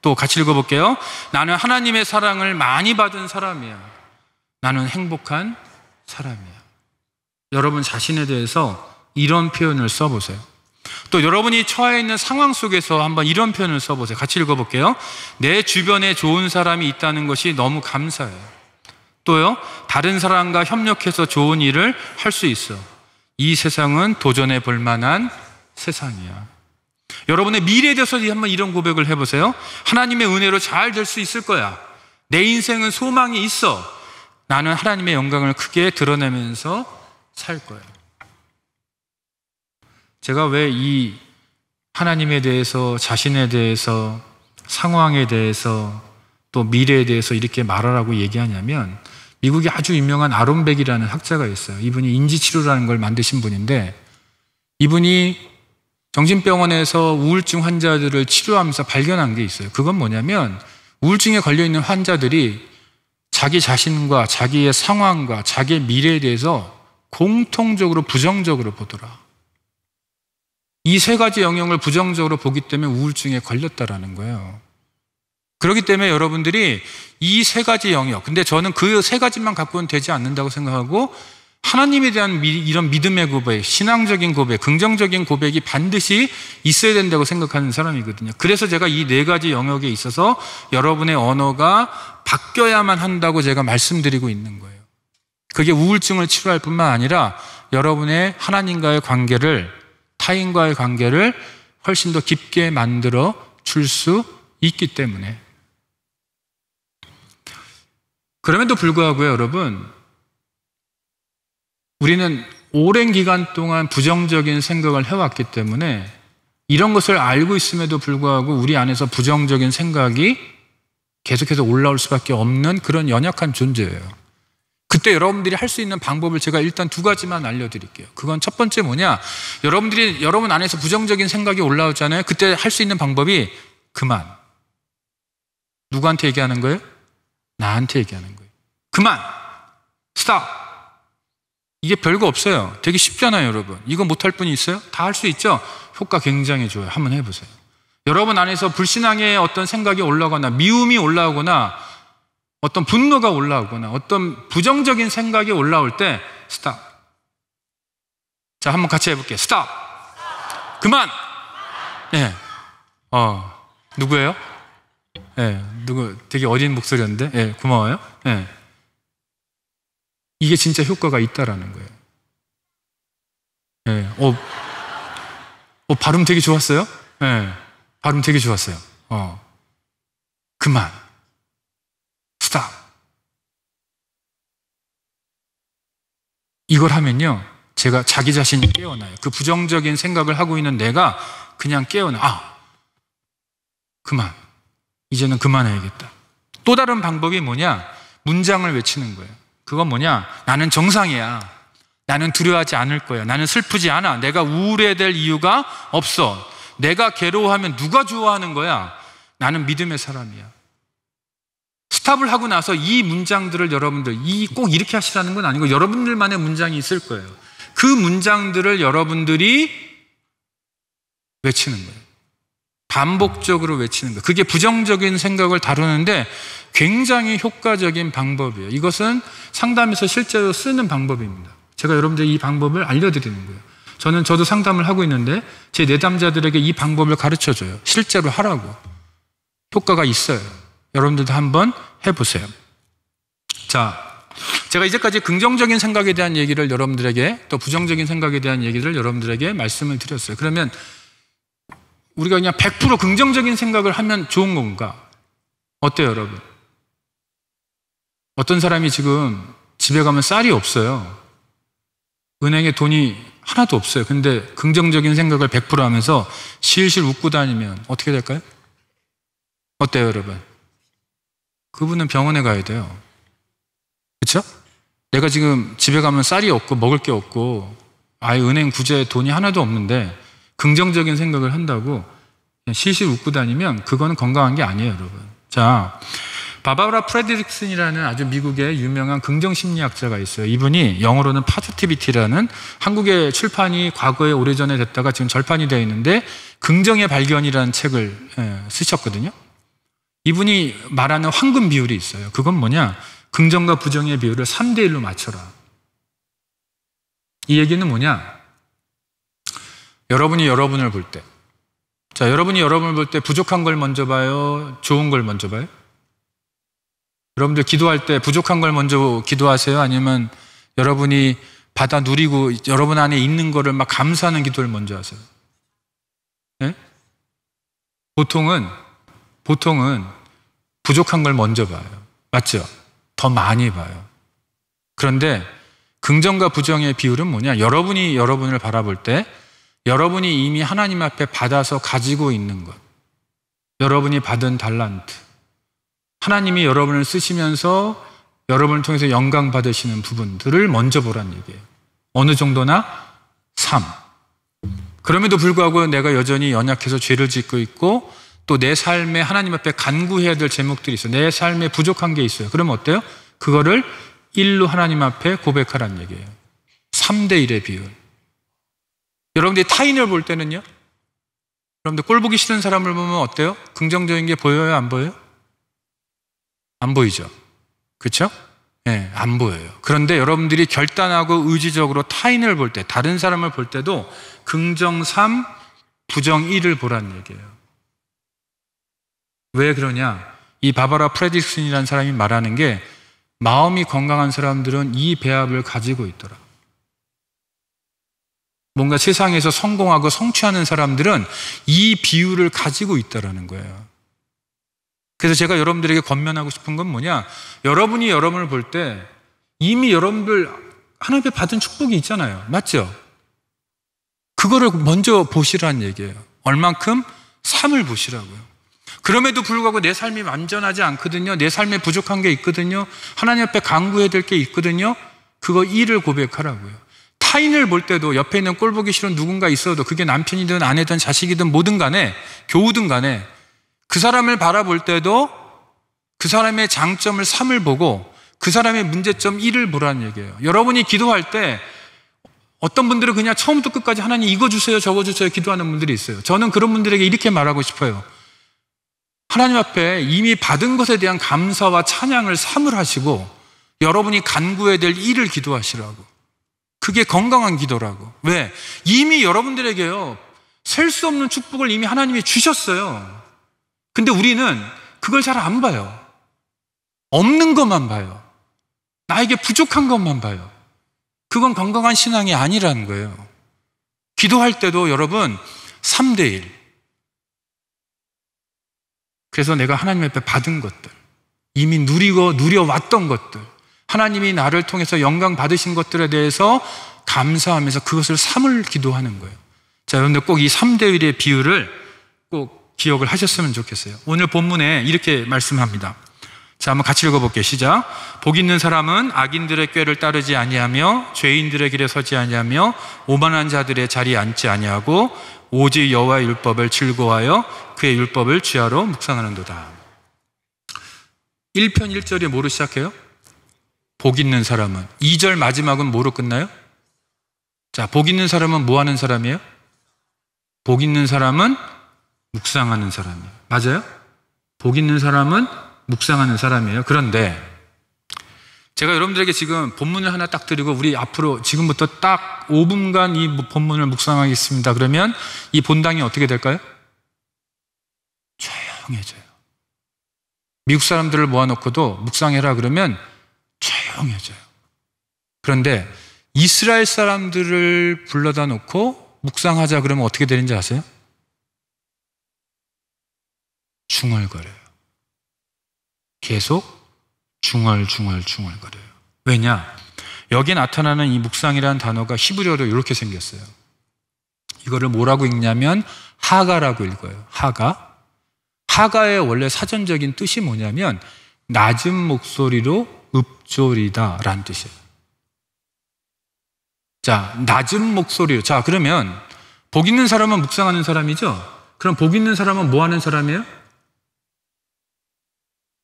또 같이 읽어볼게요. 나는 하나님의 사랑을 많이 받은 사람이야. 나는 행복한 사람이야. 여러분 자신에 대해서 이런 표현을 써보세요. 또 여러분이 처해 있는 상황 속에서 한번 이런 표현을 써보세요. 같이 읽어볼게요. 내 주변에 좋은 사람이 있다는 것이 너무 감사해요. 또요, 다른 사람과 협력해서 좋은 일을 할 수 있어. 이 세상은 도전해 볼 만한 세상이야. 여러분의 미래에 대해서 한번 이런 고백을 해보세요. 하나님의 은혜로 잘 될 수 있을 거야. 내 인생은 소망이 있어. 나는 하나님의 영광을 크게 드러내면서 살 거야. 제가 왜 이 하나님에 대해서, 자신에 대해서, 상황에 대해서, 또 미래에 대해서 이렇게 말하라고 얘기하냐면, 미국에 아주 유명한 아론백이라는 학자가 있어요. 이분이 인지치료라는 걸 만드신 분인데, 이분이 정신병원에서 우울증 환자들을 치료하면서 발견한 게 있어요. 그건 뭐냐면 우울증에 걸려있는 환자들이 자기 자신과 자기의 상황과 자기의 미래에 대해서 공통적으로 부정적으로 보더라. 이 세 가지 영역을 부정적으로 보기 때문에 우울증에 걸렸다라는 거예요. 그렇기 때문에 여러분들이 이 세 가지 영역, 근데 저는 그 세 가지만 갖고는 되지 않는다고 생각하고 하나님에 대한 이런 믿음의 고백, 신앙적인 고백, 긍정적인 고백이 반드시 있어야 된다고 생각하는 사람이거든요. 그래서 제가 이 네 가지 영역에 있어서 여러분의 언어가 바뀌어야만 한다고 제가 말씀드리고 있는 거예요. 그게 우울증을 치료할 뿐만 아니라 여러분의 하나님과의 관계를, 타인과의 관계를 훨씬 더 깊게 만들어 줄 수 있기 때문에. 그럼에도 불구하고요, 여러분, 우리는 오랜 기간 동안 부정적인 생각을 해왔기 때문에 이런 것을 알고 있음에도 불구하고 우리 안에서 부정적인 생각이 계속해서 올라올 수밖에 없는 그런 연약한 존재예요. 그때 여러분들이 할 수 있는 방법을 제가 일단 두 가지만 알려드릴게요. 그건 첫 번째 뭐냐, 여러분 안에서 부정적인 생각이 올라오잖아요. 그때 할 수 있는 방법이 그만. 누구한테 얘기하는 거예요? 나한테 얘기하는 거예요. 그만! 스탑! 이게 별거 없어요. 되게 쉽잖아요, 여러분. 이거 못할 분이 있어요? 다 할 수 있죠? 효과 굉장히 좋아요. 한번 해보세요. 여러분 안에서 불신앙의 어떤 생각이 올라오거나 미움이 올라오거나 어떤 분노가 올라오거나 어떤 부정적인 생각이 올라올 때 스탑. 자, 한번 같이 해볼게요. 스탑! 그만! 예. 누구예요? 예, 되게 어린 목소리였는데, 예, 고마워요. 예. 이게 진짜 효과가 있다라는 거예요. 예, 발음 되게 좋았어요? 네, 발음 되게 좋았어요. 그만. 스탑. 이걸 하면요, 제가 자기 자신이 깨어나요. 그 부정적인 생각을 하고 있는 내가 그냥 깨어나. 그만. 이제는 그만해야겠다. 또 다른 방법이 뭐냐? 문장을 외치는 거예요. 그건 뭐냐? 나는 정상이야. 나는 두려워하지 않을 거야. 나는 슬프지 않아. 내가 우울해야 될 이유가 없어. 내가 괴로워하면 누가 좋아하는 거야? 나는 믿음의 사람이야. 스탑을 하고 나서 이 문장들을 여러분들, 꼭 이렇게 하시라는 건 아니고 여러분들만의 문장이 있을 거예요. 그 문장들을 여러분들이 외치는 거예요. 반복적으로 외치는 거예요. 그게 부정적인 생각을 다루는데 굉장히 효과적인 방법이에요. 이것은 상담에서 실제로 쓰는 방법입니다. 제가 여러분들 이 방법을 알려드리는 거예요. 저도 상담을 하고 있는데 제 내담자들에게 이 방법을 가르쳐줘요. 실제로 하라고. 효과가 있어요. 여러분들도 한번 해보세요. 자, 제가 이제까지 긍정적인 생각에 대한 얘기를 여러분들에게, 또 부정적인 생각에 대한 얘기를 여러분들에게 말씀을 드렸어요. 그러면 우리가 그냥 100% 긍정적인 생각을 하면 좋은 건가? 어때요, 여러분? 어떤 사람이 지금 집에 가면 쌀이 없어요. 은행에 돈이 하나도 없어요. 근데 긍정적인 생각을 100% 하면서 실실 웃고 다니면 어떻게 될까요? 어때요, 여러분? 그분은 병원에 가야 돼요. 그렇죠? 내가 지금 집에 가면 쌀이 없고 먹을 게 없고 아예 은행 구제에 돈이 하나도 없는데 긍정적인 생각을 한다고 그냥 실실 웃고 다니면 그거는 건강한 게 아니에요, 여러분. 자, 바바라 프레드릭슨이라는 아주 미국의 유명한 긍정심리학자가 있어요. 이분이 영어로는 파지티비티라는, 한국의 출판이 과거에 오래전에 됐다가 지금 절판이 되어 있는데 긍정의 발견이라는 책을 쓰셨거든요. 이분이 말하는 황금 비율이 있어요. 그건 뭐냐? 긍정과 부정의 비율을 3대1로 맞춰라. 이 얘기는 뭐냐? 여러분이 여러분을 볼 때, 자, 여러분이 여러분을 볼 때 부족한 걸 먼저 봐요? 좋은 걸 먼저 봐요? 여러분들 기도할 때 부족한 걸 먼저 기도하세요? 아니면 여러분이 받아 누리고 여러분 안에 있는 거를 막 감사하는 기도를 먼저 하세요? 네? 보통은 부족한 걸 먼저 봐요. 맞죠? 더 많이 봐요. 그런데 긍정과 부정의 비율은 뭐냐? 여러분이 여러분을 바라볼 때 여러분이 이미 하나님 앞에 받아서 가지고 있는 것, 여러분이 받은 달란트, 하나님이 여러분을 쓰시면서 여러분을 통해서 영광 받으시는 부분들을 먼저 보란 얘기예요. 어느 정도나 3. 그럼에도 불구하고 내가 여전히 연약해서 죄를 짓고 있고 또 내 삶에 하나님 앞에 간구해야 될 제목들이 있어요. 내 삶에 부족한 게 있어요. 그러면 어때요? 그거를 1로 하나님 앞에 고백하라는 얘기예요. 3대1의 비율. 여러분들이 타인을 볼 때는요, 여러분들 꼴 보기 싫은 사람을 보면 어때요? 긍정적인 게 보여요? 안 보여요? 안 보이죠? 그렇죠? 네, 안 보여요. 그런데 여러분들이 결단하고 의지적으로 타인을 볼 때, 다른 사람을 볼 때도 긍정 3, 부정 1을 보라는 얘기예요. 왜 그러냐? 이 바바라 프레딕슨이라는 사람이 말하는 게 마음이 건강한 사람들은 이 배합을 가지고 있더라. 뭔가 세상에서 성공하고 성취하는 사람들은 이 비율을 가지고 있다라는 거예요. 그래서 제가 여러분들에게 권면하고 싶은 건 뭐냐? 여러분이 여러분을 볼 때 이미 여러분들 하나님께 받은 축복이 있잖아요. 맞죠? 그거를 먼저 보시라는 얘기예요. 얼만큼? 3을 보시라고요. 그럼에도 불구하고 내 삶이 완전하지 않거든요. 내 삶에 부족한 게 있거든요. 하나님 앞에 간구해야 될 게 있거든요. 그거 1을 고백하라고요. 타인을 볼 때도 옆에 있는 꼴 보기 싫은 누군가 있어도 그게 남편이든 아내든 자식이든 뭐든 간에, 교우든 간에 그 사람을 바라볼 때도 그 사람의 장점을 3을 보고 그 사람의 문제점 1을 보라는 얘기예요. 여러분이 기도할 때 어떤 분들은 그냥 처음부터 끝까지 하나님 이거 주세요 저거 주세요 기도하는 분들이 있어요. 저는 그런 분들에게 이렇게 말하고 싶어요. 하나님 앞에 이미 받은 것에 대한 감사와 찬양을 3을 하시고 여러분이 간구해야 될 1을 기도하시라고. 그게 건강한 기도라고. 왜? 이미 여러분들에게요, 셀 수 없는 축복을 이미 하나님이 주셨어요. 근데 우리는 그걸 잘 안 봐요. 없는 것만 봐요. 나에게 부족한 것만 봐요. 그건 건강한 신앙이 아니라는 거예요. 기도할 때도 여러분 3대1. 그래서 내가 하나님 앞에 받은 것들, 이미 누려왔던 것들, 하나님이 나를 통해서 영광 받으신 것들에 대해서 감사하면서 그것을 삼을 기도하는 거예요. 자, 여러분들 꼭 이 3대1의 비유를 꼭 기억을 하셨으면 좋겠어요. 오늘 본문에 이렇게 말씀합니다. 자, 한번 같이 읽어볼게요. 시작. 복 있는 사람은 악인들의 꾀를 따르지 아니하며 죄인들의 길에 서지 아니하며 오만한 자들의 자리에 앉지 아니하고 오직 여호와의 율법을 즐거워하여 그의 율법을 주야로 묵상하는도다. 1편 1절이 뭐로 시작해요? 복 있는 사람은. 2절 마지막은 뭐로 끝나요? 자, 복 있는 사람은 뭐 하는 사람이에요? 복 있는 사람은 묵상하는 사람이에요. 맞아요? 복 있는 사람은 묵상하는 사람이에요. 그런데 제가 여러분들에게 지금 본문을 하나 딱 드리고 우리 앞으로 지금부터 딱 5분간 이 본문을 묵상하겠습니다. 그러면 이 본당이 어떻게 될까요? 조용해져요. 미국 사람들을 모아놓고도 묵상해라 그러면 조용해져요. 그런데 이스라엘 사람들을 불러다 놓고 묵상하자 그러면 어떻게 되는지 아세요? 중얼거려요. 계속 중얼거려요. 왜냐? 여기에 나타나는 이 묵상이라는 단어가 히브리어로 이렇게 생겼어요. 이거를 뭐라고 읽냐면 하가라고 읽어요. 하가의 원래 사전적인 뜻이 뭐냐면 낮은 목소리로 읊조리다 라는 뜻이에요. 자, 낮은 목소리로. 자, 그러면 복 있는 사람은 묵상하는 사람이죠? 그럼 복 있는 사람은 뭐 하는 사람이에요?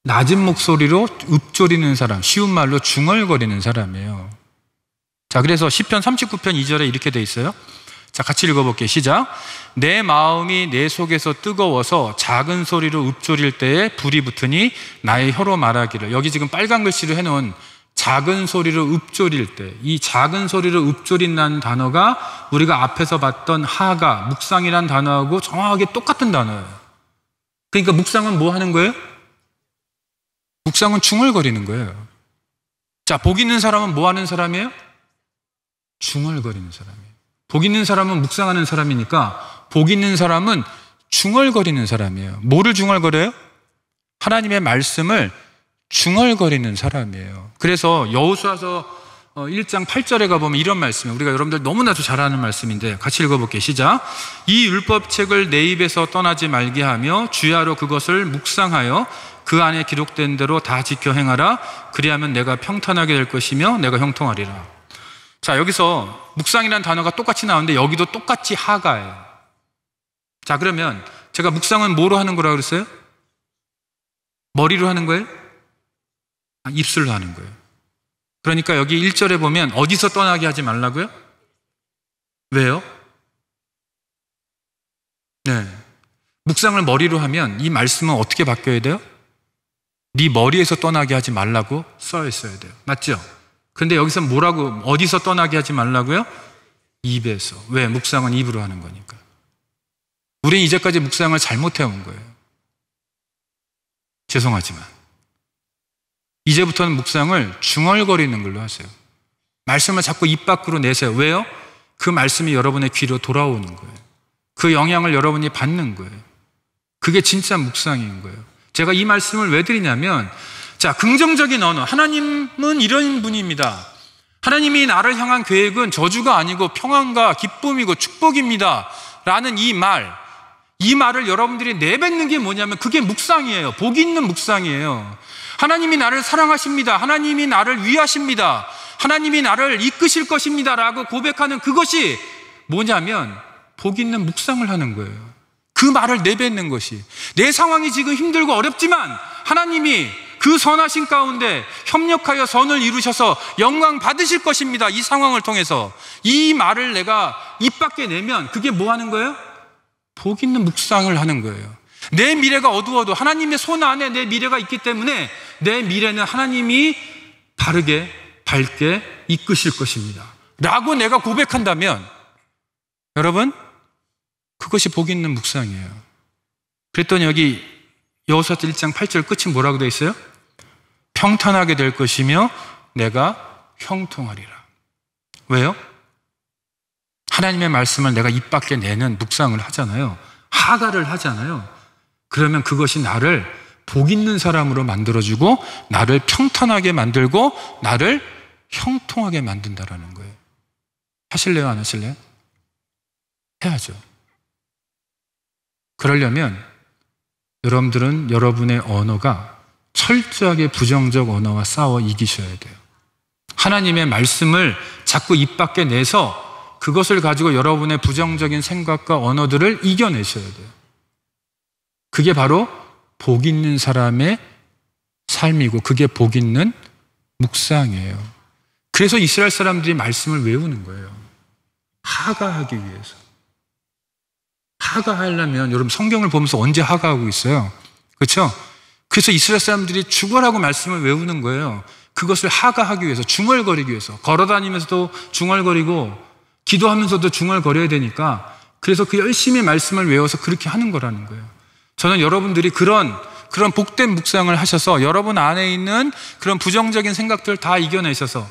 낮은 목소리로 읊조리는 사람, 쉬운 말로 중얼거리는 사람이에요. 자, 그래서 시편 39편 2절에 이렇게 돼 있어요. 자, 같이 읽어볼게요. 시작. 내 마음이 내 속에서 뜨거워서 작은 소리로 읊조릴 때에 불이 붙으니 나의 혀로 말하기를. 여기 지금 빨간 글씨로 해놓은 작은 소리로 읊조릴 때, 이 작은 소리로 읊조린다는 단어가 우리가 앞에서 봤던 하가, 묵상이란 단어하고 정확하게 똑같은 단어예요. 그러니까 묵상은 뭐 하는 거예요? 묵상은 중얼거리는 거예요. 자, 복 있는 사람은 뭐 하는 사람이에요? 중얼거리는 사람이에요. 복 있는 사람은 묵상하는 사람이니까 복 있는 사람은 중얼거리는 사람이에요. 뭐를 중얼거려요? 하나님의 말씀을 중얼거리는 사람이에요. 그래서 여호수아서 1장 8절에 가보면 이런 말씀이에요. 우리가 여러분들 너무나도 잘 아는 말씀인데 같이 읽어볼게요. 시작. 이 율법책을 내 입에서 떠나지 말게 하며 주야로 그것을 묵상하여 그 안에 기록된 대로 다 지켜 행하라. 그리하면 내가 평탄하게 될 것이며 내가 형통하리라. 자, 여기서 묵상이라는 단어가 똑같이 나오는데 여기도 똑같이 하가예요. 자, 그러면 제가 묵상은 뭐로 하는 거라고 그랬어요? 머리로 하는 거예요? 입술로 하는 거예요. 그러니까 여기 1절에 보면 어디서 떠나게 하지 말라고요? 왜요? 네, 묵상을 머리로 하면 이 말씀은 어떻게 바뀌어야 돼요? 네 머리에서 떠나게 하지 말라고 써 있어야 돼요. 맞죠? 근데 여기서 뭐라고, 어디서 떠나게 하지 말라고요? 입에서. 왜? 묵상은 입으로 하는 거니까. 우리는 이제까지 묵상을 잘못해온 거예요. 죄송하지만 이제부터는 묵상을 중얼거리는 걸로 하세요. 말씀을 자꾸 입 밖으로 내세요. 왜요? 그 말씀이 여러분의 귀로 돌아오는 거예요. 그 영향을 여러분이 받는 거예요. 그게 진짜 묵상인 거예요. 제가 이 말씀을 왜 드리냐면, 자, 긍정적인 언어. 하나님은 이런 분입니다. 하나님이 나를 향한 계획은 저주가 아니고 평안과 기쁨이고 축복입니다 라는 이 말을 여러분들이 내뱉는 게 뭐냐면 그게 묵상이에요. 복 있는 묵상이에요. 하나님이 나를 사랑하십니다. 하나님이 나를 위하십니다. 하나님이 나를 이끄실 것입니다 라고 고백하는 그것이 뭐냐면 복 있는 묵상을 하는 거예요. 그 말을 내뱉는 것이, 내 상황이 지금 힘들고 어렵지만 하나님이 그 선하신 가운데 협력하여 선을 이루셔서 영광 받으실 것입니다. 이 상황을 통해서 이 말을 내가 입 밖에 내면 그게 뭐 하는 거예요? 복 있는 묵상을 하는 거예요. 내 미래가 어두워도 하나님의 손 안에 내 미래가 있기 때문에 내 미래는 하나님이 바르게 밝게 이끄실 것입니다 라고 내가 고백한다면 여러분, 그것이 복 있는 묵상이에요. 그랬더니 여기 여호수아서 1장 8절 끝이 뭐라고 되어 있어요? 평탄하게 될 것이며 내가 형통하리라. 왜요? 하나님의 말씀을 내가 입 밖에 내는 묵상을 하잖아요. 하가를 하잖아요. 그러면 그것이 나를 복 있는 사람으로 만들어주고 나를 평탄하게 만들고 나를 형통하게 만든다라는 거예요. 하실래요? 안 하실래요? 해야죠. 그러려면 여러분들은 여러분의 언어가 철저하게 부정적 언어와 싸워 이기셔야 돼요. 하나님의 말씀을 자꾸 입 밖에 내서 그것을 가지고 여러분의 부정적인 생각과 언어들을 이겨내셔야 돼요. 그게 바로 복 있는 사람의 삶이고 그게 복 있는 묵상이에요. 그래서 이스라엘 사람들이 말씀을 외우는 거예요. 하가하기 위해서. 하가하려면 여러분 성경을 보면서 언제 하가하고 있어요? 그렇죠? 그래서 이스라엘 사람들이 죽어라고 말씀을 외우는 거예요. 그것을 하가하기 위해서, 중얼거리기 위해서. 걸어다니면서도 중얼거리고 기도하면서도 중얼거려야 되니까 그래서 그 열심히 말씀을 외워서 그렇게 하는 거라는 거예요. 저는 여러분들이 그런 복된 묵상을 하셔서 여러분 안에 있는 그런 부정적인 생각들 다 이겨내셔서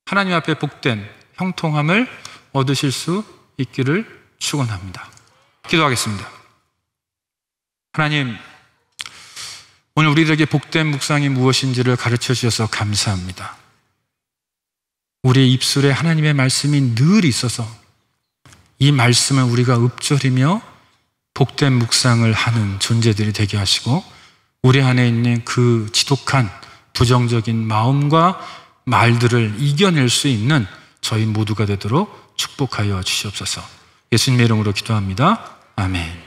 하나님 앞에 복된 형통함을 얻으실 수 있기를 축원합니다. 기도하겠습니다. 하나님, 오늘 우리들에게 복된 묵상이 무엇인지를 가르쳐 주셔서 감사합니다. 우리의 입술에 하나님의 말씀이 늘 있어서 이 말씀을 우리가 읊조리며 복된 묵상을 하는 존재들이 되게 하시고 우리 안에 있는 그 지독한 부정적인 마음과 말들을 이겨낼 수 있는 저희 모두가 되도록 축복하여 주시옵소서. 예수님의 이름으로 기도합니다. 아멘.